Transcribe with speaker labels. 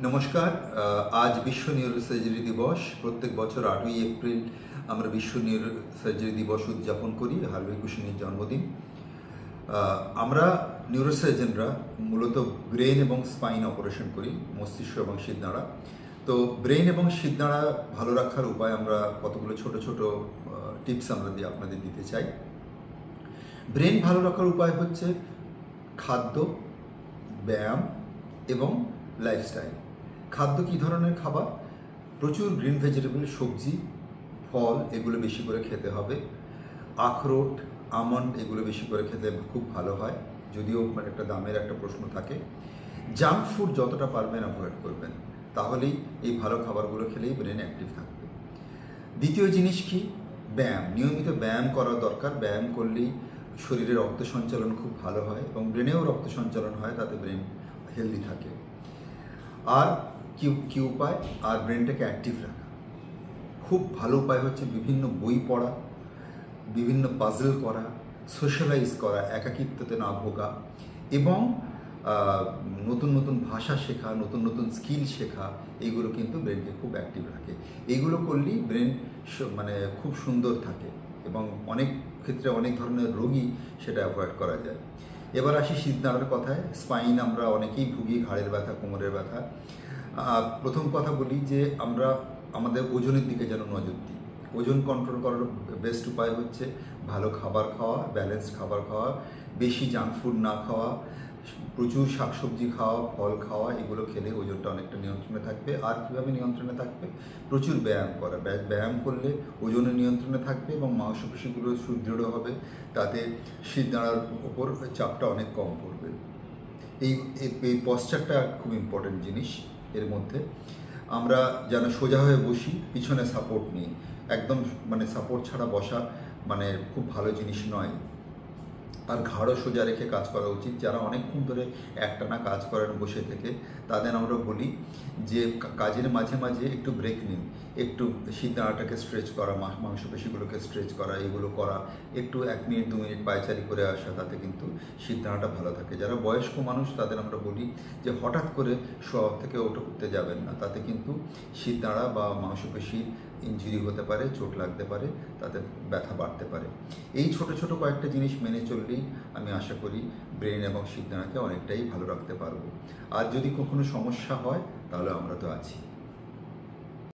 Speaker 1: নমস্কার। আজ বিশ্ব নিউরোসার্জারি দিবস। প্রত্যেক বছর 8ই এপ্রিল আমরা বিশ্ব নিউরোসার্জারি দিবস উদযাপন করি, হার্ভে কুশিনের জন্মদিন। আমরা নিউরোসার্জনরা মূলত ব্রেন এবং স্পাইন অপারেশন করি, মস্তিষ্ক এবং শিরদাঁড়া। তো ব্রেন এবং শিরদাঁড়া ভালো রাখার উপায় আমরা কতগুলো ছোট ছোট টিপস আমরা আপনাদের দিতে চাই। ব্রেন ভালো রাখার উপায় হচ্ছে খাদ্য, ব্যায়াম এবং লাইফস্টাইল। খাদ্য কী ধরনের খাবার? প্রচুর গ্রিন ভেজিটেবল, সবজি, ফল এগুলো বেশি করে খেতে হবে। আখরোট, আমন্ড এগুলো বেশি করে খেতে খুব ভালো হয়, যদিও একটা দামের একটা প্রশ্ন থাকে। জাঙ্ক ফুড যতটা পারবেন অ্যাভয়েড করবেন, তাহলেই এই ভালো খাবারগুলো খেলেই ব্রেন অ্যাক্টিভ থাকবে। দ্বিতীয় জিনিস কি? ব্যায়াম। নিয়মিত ব্যায়াম করা দরকার। ব্যায়াম করলেই শরীরে রক্ত সঞ্চালন খুব ভালো হয় এবং ব্রেনেও রক্ত সঞ্চালন হয়, তাতে ব্রেন হেলদি থাকে। আর কি উপায়? আর ব্রেনটাকে অ্যাক্টিভ রাখা খুব ভালো উপায় হচ্ছে বিভিন্ন বই পড়া, বিভিন্ন পাজল করা, সোশ্যালাইজ করা, একাকিত্বতে না ভোগা এবং নতুন নতুন ভাষা শেখা, নতুন নতুন স্কিল শেখা, এইগুলো কিন্তু ব্রেনকে খুব অ্যাক্টিভ রাখে। এইগুলো করলেই ব্রেন খুব সুন্দর থাকে এবং অনেক ক্ষেত্রে অনেক ধরনের রোগী সেটা অ্যাভয়েড করা যায়। এবার আসি শিরদাঁড়ার কথায়। স্পাইন আমরা অনেকেই ভুগি, ঘাড়ের ব্যথা, কোমরের ব্যথা। প্রথম কথা বলি যে আমরা আমাদের ওজনের দিকে যেন নজর দিই। ওজন কন্ট্রোল করার বেস্ট উপায় হচ্ছে ভালো খাবার খাওয়া, ব্যালেন্সড খাবার খাওয়া, বেশি জাঙ্ক ফুড না খাওয়া, প্রচুর শাকসবজি খাওয়া, ফল খাওয়া। এগুলো খেলে ওজনটা অনেকটা নিয়ন্ত্রণে থাকবে। আর কীভাবে নিয়ন্ত্রণে থাকবে? প্রচুর ব্যায়াম করা। ব্যায়াম করলে ওজনের নিয়ন্ত্রণে থাকবে এবং মাংসপেশিগুলো সুদৃঢ় হবে, তাতে শিরদাঁড়ার ওপর চাপটা অনেক কম পড়বে। এই পশ্চারটা খুব ইম্পর্টেন্ট জিনিস। এর মধ্যে আমরা যেন সোজা হয়ে বসি, পিছনে সাপোর্ট নিই। একদম সাপোর্ট ছাড়া বসা খুব ভালো জিনিস নয়। আর ঘাড়ও সোজা রেখে কাজ করা উচিত। যারা অনেকক্ষণ ধরে একটানা কাজ করেন বসে থেকে, তাদের আমরা বলি যে কাজের মাঝে মাঝে একটু ব্রেক নিন, একটু শিরদাঁড়াটাকে স্ট্রেচ করা, মাংসপেশিগুলোকে স্ট্রেচ করা, এগুলো করা, একটু 1 মিনিট 2 মিনিট পায়চারি করে আসা, তাতে কিন্তু শিরদাঁড়াটা ভালো থাকে। যারা বয়স্ক মানুষ, তাদের আমরা বলি যে হঠাৎ করে শোয়া থেকে উঠতে যাবেন না, তাতে কিন্তু শিরদাঁড়া বা মাংসপেশি ইনজুরি হতে পারে, চোট লাগতে পারে, তাতে ব্যথা বাড়তে পারে। এই ছোট ছোট কয়েকটা জিনিস মেনে চললেই আমি আশা করি ব্রেন এবং শিরদাঁড়াকে অনেকটাই ভালো রাখতে পারবো। আর যদি কখনো সমস্যা হয়, তাহলে আমরা তো আছি।